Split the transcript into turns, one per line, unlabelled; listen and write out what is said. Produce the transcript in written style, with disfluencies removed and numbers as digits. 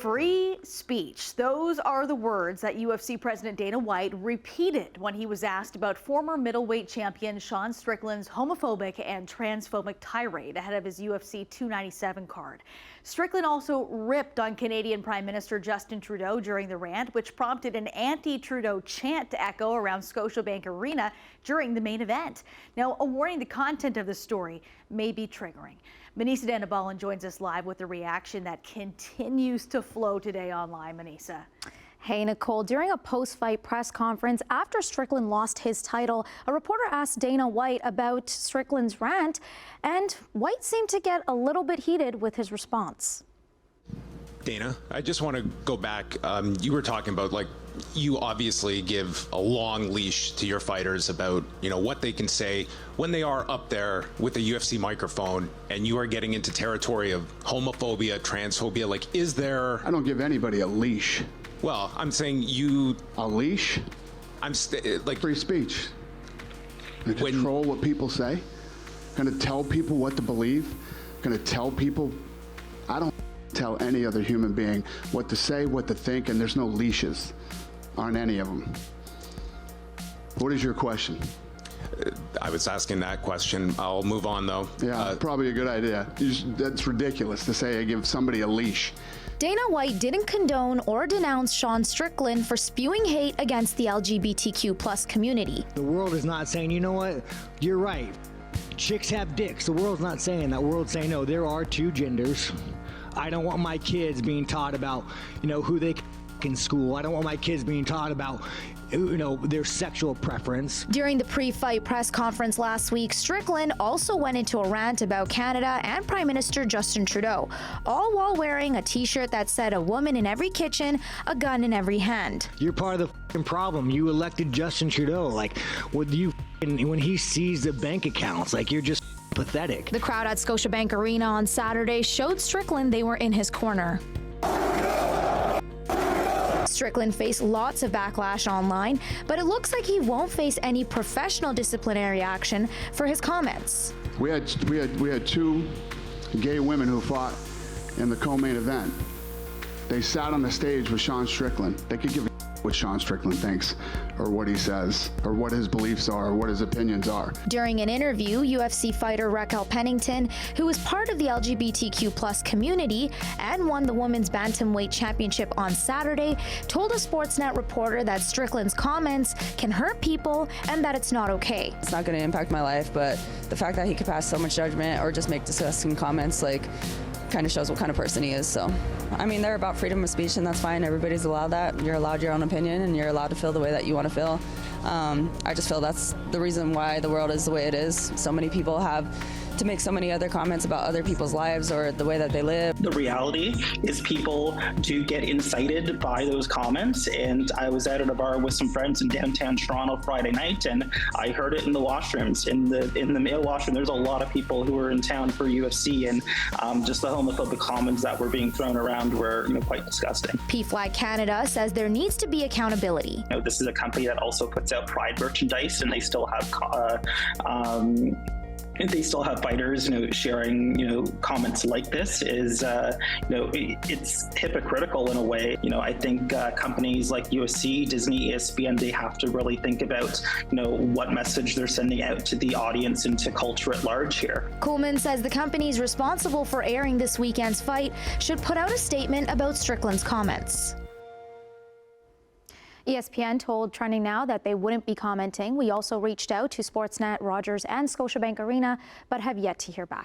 Free speech. Those are the words that UFC President Dana White repeated when he was asked about former middleweight champion Sean Strickland's homophobic and transphobic tirade ahead of his UFC 297 card. Strickland also ripped on Canadian Prime Minister Justin Trudeau during the rant, which prompted an anti-Trudeau chant to echo around Scotiabank Arena during the main event. Now, a warning: the content of the story may be triggering. Manisa Danabalan joins us live with a reaction that continues to flow today online. Manisa.
Hey, Nicole. During a post-fight press conference after Strickland lost his title, a reporter asked Dana White about Strickland's rant, and White seemed to get a little bit heated with his response.
Dana, I just want to go back. You were talking about, like, you obviously give a long leash to your fighters about, what they can say when they are up there with a UFC microphone, and you are getting into territory of homophobia, transphobia. Like, is there...
I don't give anybody a leash.
Well, I'm saying you...
A leash?
I'm like...
Free speech. I control what people say. Gonna tell people what to believe. Gonna tell people... I don't tell any other human being what to say, what to think, and there's no leashes on any of them. What is your question?
I was asking that question. I'll move on, though.
Yeah, probably a good idea. That's ridiculous to say I give somebody a leash.
Dana White didn't condone or denounce Sean Strickland for spewing hate against the LGBTQ+ community.
The world is not saying, you know what, you're right. Chicks have dicks. The world's not saying that. The world's saying, no, there are two genders. I don't want my kids being taught about, who they in school. I don't want my kids being taught about, their sexual preference.
During the pre-fight press conference last week, Strickland also went into a rant about Canada and Prime Minister Justin Trudeau, all while wearing a t-shirt that said, "A woman in every kitchen, a gun in every hand."
You're part of the problem. You elected Justin Trudeau. Like, when he sees the bank accounts, like, you're just pathetic.
The crowd at Scotiabank Arena on Saturday showed Strickland they were in his corner. Strickland faced lots of backlash online, but it looks like he won't face any professional disciplinary action for his comments.
We had two gay women who fought in the co-main event. They sat on the stage with Sean Strickland. They could give a what Sean Strickland thinks, or what he says, or what his beliefs are, or what his opinions are.
During an interview, UFC fighter Raquel Pennington, who is part of the LGBTQ+ community and won the women's bantamweight championship on Saturday, told a Sportsnet reporter that Strickland's comments can hurt people and that it's not okay.
It's not going to impact my life, but the fact that he could pass so much judgment or just make disgusting comments, kind of shows what kind of person he is. So, I mean, they're about freedom of speech, and that's fine. Everybody's allowed that. You're allowed your own opinion, and you're allowed to feel the way that you want to feel. I just feel that's the reason why the world is the way it is. So many people have to make so many other comments about other people's lives or the way that they live.
The reality is people do get incited by those comments, and I was out at a bar with some friends in downtown Toronto Friday night, and I heard it in the washrooms, in the male washroom. There's a lot of people who were in town for UFC, and just the homophobic comments that were being thrown around were quite disgusting.
PFLAG Canada says there needs to be accountability.
This is a company that also puts out Pride merchandise, and they still have fighters, sharing, comments like this is, it's hypocritical in a way. I think companies like UFC, Disney, ESPN, they have to really think about, what message they're sending out to the audience and to culture at large here.
Coolman says the companies responsible for airing this weekend's fight should put out a statement about Strickland's comments. ESPN told Trending Now that they wouldn't be commenting. We also reached out to Sportsnet, Rogers, and Scotiabank Arena, but have yet to hear back.